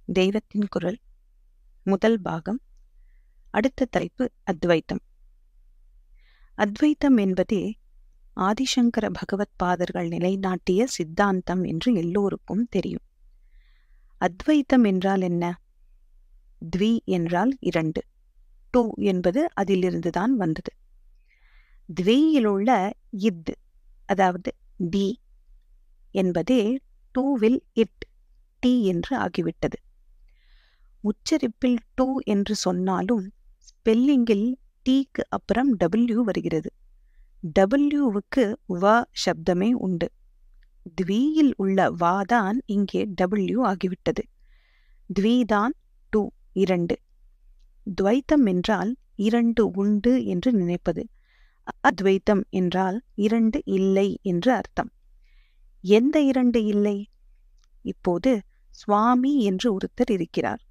தெய்வத்தின் குரல், முதல் பாகம். அடுத்த தலைப்பு அத்வைத்தம். அத்வைத்தம் என்பதே ஆதிசங்கர பகவத் பாதர்கள் நிலைநாட்டிய சித்தாந்தம் என்று எல்லோருக்கும் தெரியும். அத்வைத்தம் என்றால் என்ன? த்வி என்றால் இரண்டு, டூ என்பது அதிலிருந்துதான் வந்தது. த்வியிலுள்ள இத், அதாவது டி என்பதே டூவில் இட், டி என்று ஆகிவிட்டது. உச்சரிப்பில் டூ என்று சொன்னாலும் ஸ்பெல்லிங்கில் டீக்கு அப்புறம் டபிள்யூ வருகிறது. டபிள்யூவுக்கு வ சப்தமே உண்டு. த்வியில் உள்ள வாதான் இங்கே டபிள்யூ ஆகிவிட்டது. த்விதான் டூ, இரண்டு. துவைத்தம் என்றால் இரண்டு உண்டு என்று நினைப்பது. அத்வைத்தம் என்றால் இரண்டு இல்லை என்று அர்த்தம். எந்த இரண்டு இல்லை? இப்போது சுவாமி என்று ஒருத்தர் இருக்கிறார்.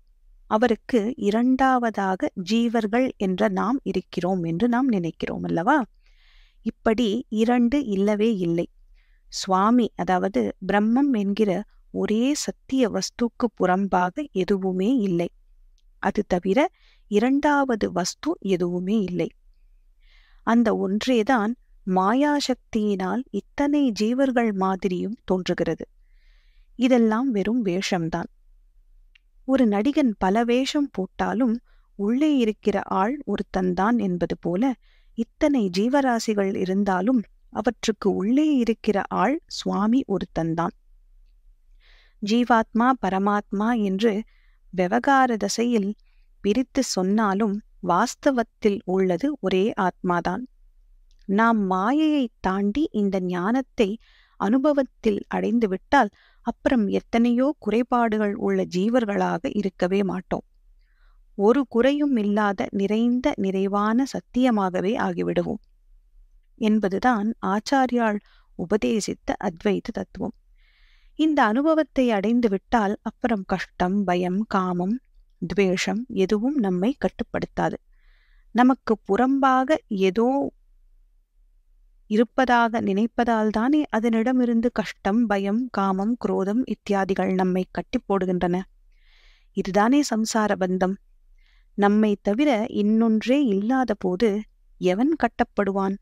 அவருக்கு இரண்டாவதாக ஜீவர்கள் என்ற நாம் இருக்கிறோம் என்று நாம் நினைக்கிறோம் அல்லவா? இப்படி இரண்டு இல்லவே இல்லை. சுவாமி, அதாவது பிரம்மம் என்கிற ஒரே சத்திய வஸ்துக்கு புறம்பாக எதுவுமே இல்லை. அது தவிர இரண்டாவது வஸ்து எதுவுமே இல்லை. அந்த ஒன்றேதான் மாயாசக்தியினால் இத்தனை ஜீவர்கள் மாதிரியும் தோன்றுகிறது. இதெல்லாம் வெறும் வேஷம்தான். ஒரு நடிகன் பல வேஷம் போட்டாலும் உள்ளே இருக்கிற ஆள் ஒருத்தன்தான் என்பது போல இத்தனை ஜீவராசிகள் இருந்தாலும் அவற்றுக்கு உள்ளே இருக்கிற ஆள் சுவாமி ஒருத்தன்தான். ஜீவாத்மா பரமாத்மா என்று விவகார தசையில் பிரித்து சொன்னாலும் வாஸ்தவத்தில் உள்ளது ஒரே ஆத்மாதான். நாம் மாயையை தாண்டி இந்த ஞானத்தை அனுபவத்தில் அடைந்துவிட்டால் அப்புறம் எத்தனையோ குறைபாடுகள் உள்ள ஜீவர்களாக இருக்கவே மாட்டோம். ஒரு குறையும் இல்லாத நிறைந்த நிறைவான சத்தியமாகவே ஆகிவிடுவோம் என்பதுதான் ஆச்சாரியால் உபதேசித்த அத்வைத தத்துவம். இந்த அனுபவத்தை அடைந்து விட்டால் அப்புறம் கஷ்டம், பயம், காமம், துவேஷம் எதுவும் நம்மை கட்டுப்படுத்தாது. நமக்கு புறம்பாக ஏதோ இருப்பதாக நினைப்பதால் தானே அதனிடமிருந்து கஷ்டம், பயம், காமம், குரோதம் இத்தியாதிகள் நம்மை கட்டி போடுகின்றன. இதுதானே சம்சார பந்தம். நம்மை தவிர இன்னொன்றே இல்லாத போது எவன் கட்டப்படுவான்?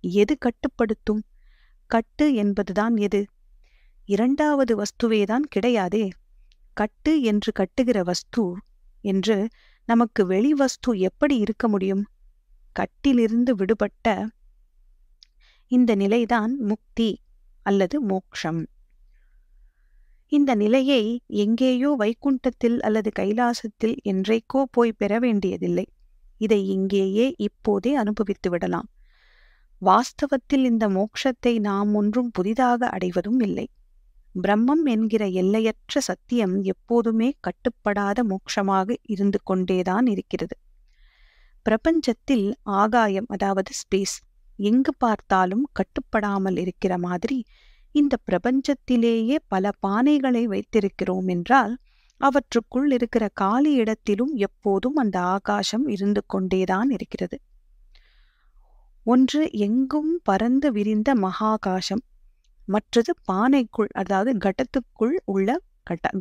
எது கட்டுப்படுத்தும்? கட்டு என்பதுதான் எது? இரண்டாவது வஸ்துவேதான் கிடையாதே. கட்டு என்று கட்டுகிற வஸ்து என்று நமக்கு வெளி வஸ்து எப்படி இருக்க முடியும்? கட்டிலிருந்து விடுபட்ட இந்த நிலைதான் முக்தி அல்லது மோக்ஷம். இந்த நிலையை எங்கேயோ வைகுண்டத்தில் அல்லது கைலாசத்தில் என்றைக்கோ போய் பெற வேண்டியதில்லை. இதை இங்கேயே இப்போதே அனுபவித்து விடலாம். வாஸ்தவத்தில் இந்த மோக்ஷத்தை நாம் ஒன்றும் புதிதாக அடைவதும் இல்லை. பிரம்மம் என்கிற எல்லையற்ற சத்தியம் எப்போதுமே கட்டுப்படாத மோட்சமாக இருந்து கொண்டேதான் இருக்கிறது. பிரபஞ்சத்தில் ஆகாயம், அதாவது ஸ்பேஸ், எங்கு பார்த்தாலும் கட்டுப்படாமல் இருக்கிற மாதிரி இந்த பிரபஞ்சத்திலேயே பல பானைகளை வைத்திருக்கிறோம் என்றால் அவற்றுக்குள் இருக்கிற காலி இடத்திலும் எப்போதும் அந்த ஆகாசம் இருந்து கொண்டேதான் இருக்கிறது. ஒன்று எங்கும் பறந்து விரிந்த மகாகாசம், மற்றது பானைக்குள், அதாவது கடத்துக்குள் உள்ள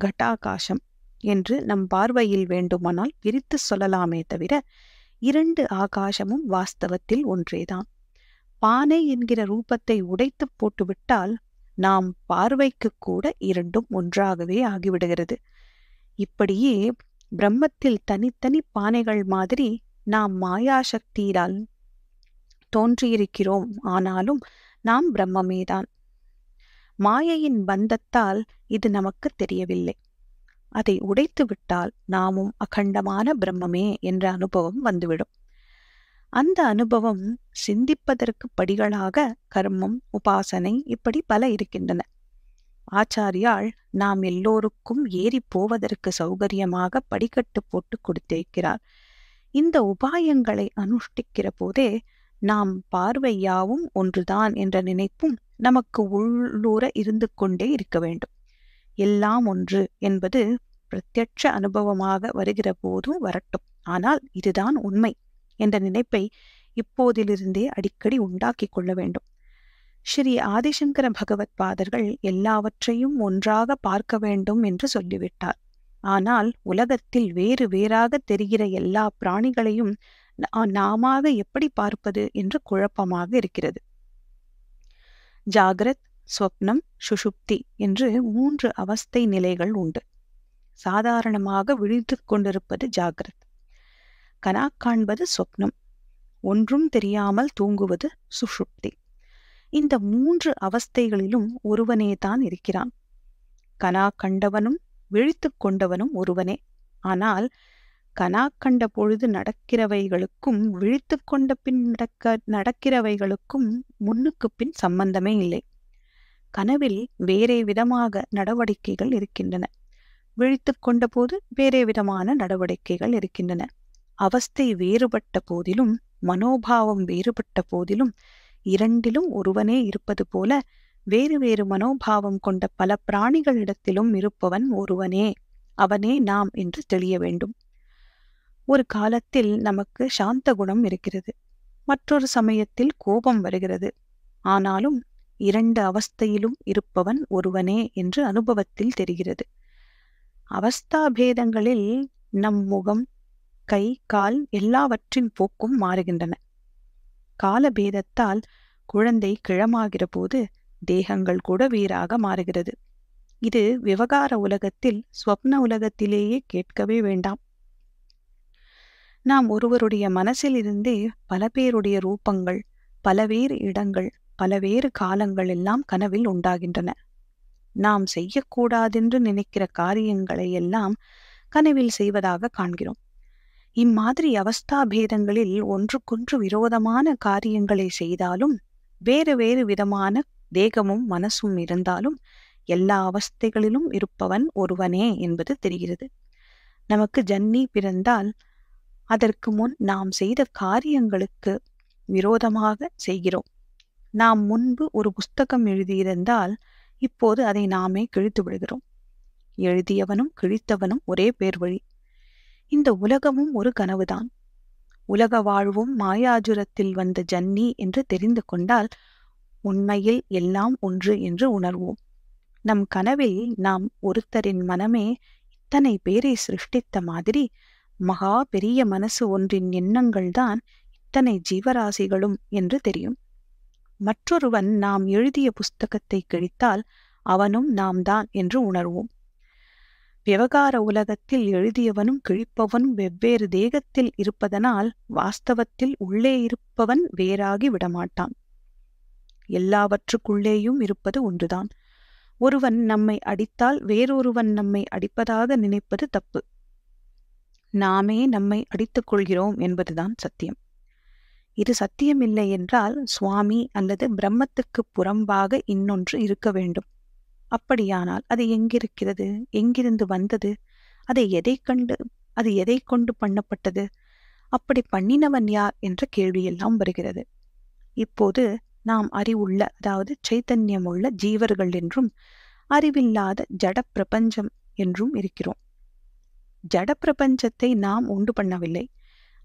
கட்டாகாசம் என்று நம் பார்வையில் வேண்டுமானால் பிரித்து சொல்லலாமே தவிர இரண்டு ஆகாசமும் வாஸ்தவத்தில் ஒன்றேதான். பானை என்கிற ரூபத்தை உடைத்து போட்டுவிட்டால் நாம் பார்வைக்கு கூட இரண்டும் ஒன்றாகவே ஆகிவிடுகிறது. இப்படியே பிரம்மத்தில் தனித்தனி பானைகள் மாதிரி நாம் மாயாசக்தியால் தோன்றியிருக்கிறோம். ஆனாலும் நாம் பிரம்மமேதான். மாயையின் பந்தத்தால் இது நமக்கு தெரியவில்லை. அதை உடைத்து விட்டால் நாமும் அகண்டமான பிரம்மமே என்ற அனுபவம் வந்துவிடும். அந்த அனுபவம் சிந்திப்பதற்கு படிகளாக கர்மம், உபாசனை இப்படி பல இருக்கின்றன. ஆச்சாரியால் நாம் எல்லோருக்கும் ஏறி போவதற்கு சௌகரியமாக படிக்கட்டு போட்டு கொடுத்திருக்கிறார். இந்த உபாயங்களை அனுஷ்டிக்கிற போதே நாம் பார்வையாவும் ஒன்றுதான் என்ற நினைப்பும் நமக்கு உள்ளூர இருந்து கொண்டே இருக்க வேண்டும். எல்லாம் ஒன்று என்பது பிரத்யட்ச அனுபவமாக வருகிற போதும் வரட்டும், ஆனால் இதுதான் உண்மை என்ற நினைப்பை இப்போதிலிருந்தே அடிக்கடி உண்டாக்கி கொள்ள வேண்டும். ஸ்ரீ ஆதிசங்கர பகவத் பாதர்கள் எல்லாவற்றையும் ஒன்றாக பார்க்க வேண்டும் என்று சொல்லிவிட்டார். ஆனால் உலகத்தில் வேறு வேறாக தெரிகிற எல்லா பிராணிகளையும் நாமாக எப்படி பார்ப்பது என்று குழப்பமாக இருக்கிறது. ஜாகிரத், ஸ்வப்னம், சுஷுப்தி என்று 3 அவஸ்தை நிலைகள் உண்டு. சாதாரணமாக விழித்துக் கொண்டிருப்பது ஜாகிரத், கனா காண்பது சொப்னம், ஒன்றும் தெரியாமல் தூங்குவது சுஷுப்தி. இந்த 3 அவஸ்தைகளிலும் ஒருவனேதான் இருக்கிறான். கனா கண்டவனும் விழித்துக் கொண்டவனும் ஒருவனே. ஆனால் கனா கண்ட பொழுது நடக்கிறவைகளுக்கும் விழித்துக் கொண்ட பின் நடக்கிறவைகளுக்கும் முன்னுக்கு பின் சம்பந்தமே இல்லை. கனவில் வேறே விதமாக நடவடிக்கைகள் இருக்கின்றன, விழித்துக் கொண்ட போது வேறே விதமான நடவடிக்கைகள் இருக்கின்றன. அவஸ்தை வேறுபட்ட போதிலும், மனோபாவம் வேறுபட்ட போதிலும், இரண்டிலும் ஒருவனே இருப்பது போல வேறு வேறு மனோபாவம் கொண்ட பல பிராணிகளிடத்திலும் இருப்பவன் ஒருவனே, அவனே நாம் என்று தெளிய வேண்டும். ஒரு காலத்தில் நமக்கு சாந்த குணம் இருக்கிறது, மற்றொரு சமயத்தில் கோபம் வருகிறது. ஆனாலும் 2 அவஸ்தையிலும் இருப்பவன் ஒருவனே என்று அனுபவத்தில் தெரிகிறது. அவஸ்தாபேதங்களில் நம் முகம், கை, கால் எல்லாவற்றின் போக்கும் மாறுகின்றன. காலபேதத்தால் குழந்தை கிழமாகிற போது தேகங்கள் கூட வேறாக மாறுகிறது. இது விவகார உலகத்தில், ஸ்வப்ன உலகத்திலேயே கேட்கவே வேண்டாம். நாம் ஒருவருடைய மனசில் இருந்தே பல பேருடைய ரூபங்கள், பலவேறு இடங்கள், பலவேறு காலங்கள் எல்லாம் கனவில் உண்டாகின்றன. நாம் செய்யக்கூடாதென்று நினைக்கிற காரியங்களை எல்லாம் கனவில் செய்வதாக காண்கிறோம். இம்மாதிரி அவஸ்தாபேதங்களில் ஒன்றுக்கொன்று விரோதமான காரியங்களை செய்தாலும், வேறு வேறு விதமான தேகமும் மனசும் இருந்தாலும், எல்லா அவஸ்தைகளிலும் இருப்பவன் ஒருவனே என்பது தெரிகிறது. நமக்கு ஜன்னி பிறந்தால் அதற்கு முன் நாம் செய்த காரியங்களுக்கு விரோதமாக செய்கிறோம். நாம் முன்பு ஒரு புஸ்தகம் எழுதியிருந்தால் இப்போது அதை நாமே கிழித்து விடுகிறோம். எழுதியவனும் கிழித்தவனும் ஒரே பேர் வழி. இந்த உலகமும் ஒரு கனவுதான். உலக வாழ்வும் மாயாஜுரத்தில் வந்த ஜன்னி என்று தெரிந்து கொண்டால் உண்மையில் எல்லாம் ஒன்று என்று உணர்வோம். நம் கனவில் நாம் ஒருத்தரின் மனமே இத்தனை பேரை சிருஷ்டித்த மாதிரி மகா பெரிய மனசு ஒன்றின் எண்ணங்கள்தான் இத்தனை ஜீவராசிகளும் என்று தெரியும். மற்றொருவன் நாம் எழுதிய புஸ்தகத்தை கிழித்தால் அவனும் நாம் தான் என்று உணர்வோம். விவகார உலகத்தில் எழுதியவனும் கிழிப்பவனும் வெவ்வேறு தேகத்தில் இருப்பதனால் வாஸ்தவத்தில் உள்ளே இருப்பவன் வேறாகி விடமாட்டான். எல்லாவற்றுக்குள்ளேயும் இருப்பது ஒன்றுதான். ஒருவன் நம்மை அடித்தால் வேறொருவன் நம்மை அடிப்பதாக நினைப்பது தப்பு. நாமே நம்மை அடித்துக் கொள்கிறோம் என்பதுதான் சத்தியம். இது சத்தியமில்லை என்றால் சுவாமி அல்லது பிரம்மத்துக்கு புறம்பாக இன்னொன்று இருக்க வேண்டும். அப்படியானால் அது எங்கிருக்கிறது? எங்கிருந்து வந்தது? அது எதை கொண்டு பண்ணப்பட்டது? அப்படி பண்ணினவன் யார் என்ற கேள்வியெல்லாம் வருகிறது. இப்போது நாம் அறிவுள்ள, அதாவது சைத்தன்யமுள்ள ஜீவர்கள் என்றும் அறிவில்லாத ஜட பிரபஞ்சம் என்றும் இருக்கிறோம். ஜட பிரபஞ்சத்தை நாம் உண்டு பண்ணவில்லை.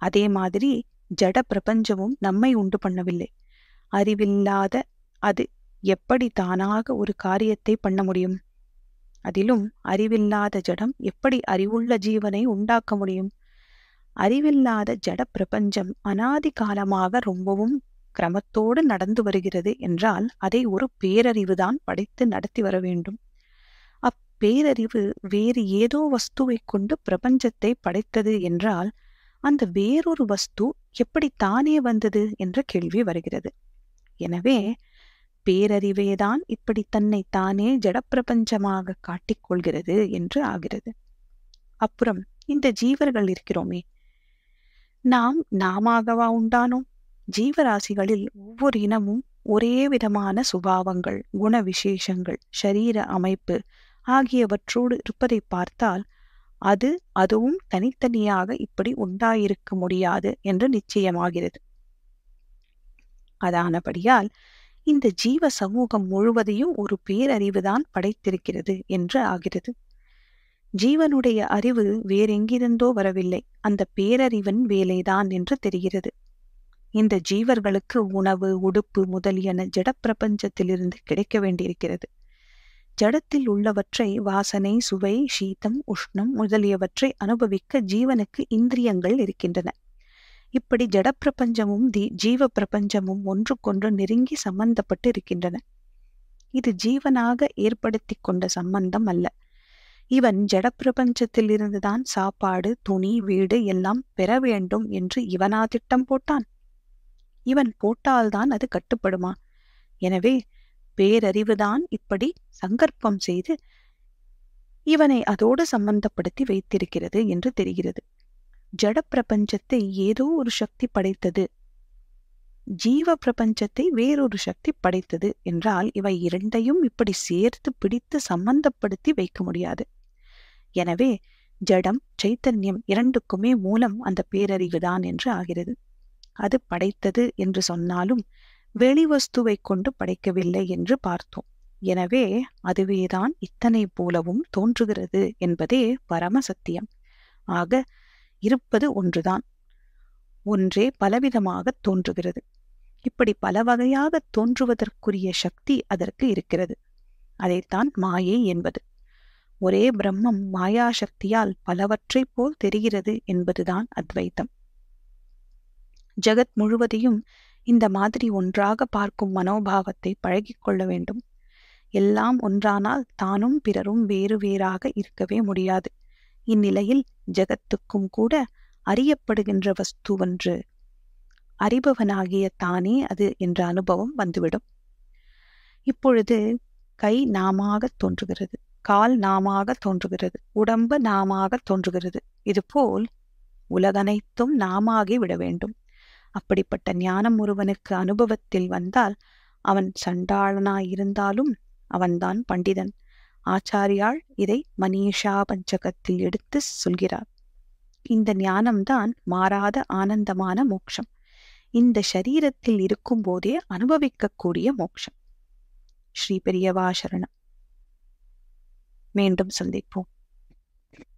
அதே மாதிரி ஜட பிரபஞ்சமும் நம்மை உண்டு பண்ணவில்லை. அறிவில்லாத அது எப்படி தானாக ஒரு காரியத்தை பண்ண முடியும்? அதிலும் அறிவில்லாத ஜடம் எப்படி அறிவுள்ள ஜீவனை உண்டாக்க முடியும்? அறிவில்லாத ஜட பிரபஞ்சம் அனாதி காலமாக ரொம்பவும் கிரமத்தோடு நடந்து வருகிறது என்றால் அதை ஒரு பேரறிவுதான் படைத்து நடத்தி வர வேண்டும். அப்பேரறிவு வேறு ஏதோ வஸ்துவை கொண்டு பிரபஞ்சத்தை படைத்தது என்றால் அந்த வேறொரு வஸ்து எப்படி தானே வந்தது என்ற கேள்வி வருகிறது. எனவே பேரறிவேதான் இப்படி தன்னை தானே ஜடப்பிரபஞ்சமாக காட்டிக்கொள்கிறது என்று ஆகிறது. அப்புறம் இந்த ஜீவர்கள் இருக்கிறோமே, நாமவா உண்டானோம்? ஜீவராசிகளில் ஒவ்வொரு இனமும் ஒரே விதமான சுபாவங்கள், குண விசேஷங்கள், ஷரீர அமைப்பு ஆகியவற்றோடு இருப்பதை பார்த்தால் அதுவும் தனித்தனியாக இப்படி உண்டாயிருக்க முடியாது என்று நிச்சயமாகிறது. அதானபடியால் இந்த ஜீவ சமூகம் முழுவதையும் ஒரு பேரறிவுதான் படைத்திருக்கிறது என்று ஆகிறது. ஜீவனுடைய அறிவு வேறெங்கிருந்தோ வரவில்லை, அந்த பேரறிவின் வேலைதான் என்று தெரிகிறது. இந்த ஜீவர்களுக்கு உணவு, உடுப்பு முதலியன ஜடப்பிரபஞ்சத்திலிருந்து கிடைக்க வேண்டியிருக்கிறது. ஜடத்தில் உள்ளவற்றை வாசனை, சுவை, சீதம், உஷ்ணம் முதலியவற்றை அனுபவிக்க ஜீவனுக்கு இந்திரியங்கள் இருக்கின்றன. இப்படி ஜட பிரபஞ்சமும் ஜீவ பிரபஞ்சமும் ஒன்றுக்கொன்று நெருங்கி சம்பந்தப்பட்டு இருக்கின்றன. இது ஜீவனாக ஏற்படுத்தி கொண்ட சம்பந்தம் அல்ல. இவன் ஜட பிரபஞ்சத்தில் இருந்துதான் சாப்பாடு, துணி, வீடு எல்லாம் பெற வேண்டும் என்று இவனா திட்டம் போட்டான்? இவன் போட்டால்தான் அது கட்டுப்படுமா? எனவே பேரறிவுதான் இப்படி சங்கற்பம் செய்து இவனை அதோடு சம்பந்தப்படுத்தி வைத்திருக்கிறது என்று தெரிகிறது. ஜட பிரபஞ்சத்தை ஏதோ ஒரு சக்தி படைத்தது, ஜீவ பிரபஞ்சத்தை வேறொரு சக்தி படைத்தது என்றால் இவை இரண்டையும் இப்படி சேர்த்து பிடித்து சம்பந்தப்படுத்தி வைக்க முடியாது. எனவே ஜடம், சைத்தன்யம் இரண்டுக்குமே மூலம் அந்த பேரறிவுதான் என்று ஆகிறது. அது படைத்தது என்று சொன்னாலும் வெளிவஸ்துவை கொண்டு படைக்கவில்லை என்று பார்த்தோம். எனவே அதுவேதான் இத்தனை போலவும் தோன்றுகிறது என்பதே பரம சத்தியம். ஆக இருப்பது ஒன்றுதான், ஒன்றே பலவிதமாக தோன்றுகிறது. இப்படி பல வகையாக தோன்றுவதற்குரிய சக்தி அதற்கு இருக்கிறது. அதைத்தான் மாயை என்பது. ஒரே பிரம்மம் மாயா சக்தியால் பலவற்றை போல் தெரிகிறது என்பதுதான் அத்வைத்தம். ஜகத் முழுவதையும் இந்த மாதிரி ஒன்றாக பார்க்கும் மனோபாவத்தை பழகிக்கொள்ள வேண்டும். எல்லாம் ஒன்றானால் தானும் பிறரும் வேறு வேறாக இருக்கவே முடியாது. இந்நிலையில் ஜகத்துக்கும் கூட அறியப்படுகின்ற வஸ்துவென்று அறிபவனாகிய தானே அது என்ற அனுபவம் வந்துவிடும். இப்பொழுது கை நாமாக தோன்றுகிறது, கால் நாமாக தோன்றுகிறது, உடம்பு நாமாக தோன்றுகிறது. இதுபோல் உலகனைத்தும் நாமாகி விட வேண்டும். அப்படிப்பட்ட ஞானம் ஒருவனுக்கு அனுபவத்தில் வந்தால் அவன் சண்டாளனாயிருந்தாலும் அவன்தான் பண்டிதன். ஆச்சாரியால் இதை மனிஷா பஞ்சகத்தில் எடுத்து சொல்கிறார். இந்த ஞானம்தான் மாறாத ஆனந்தமான மோட்சம். இந்த சரீரத்தில் இருக்கும் போதே அனுபவிக்கக்கூடிய மோட்சம். ஸ்ரீ பெரியவா சரணம். மீண்டும் சந்திப்போம்.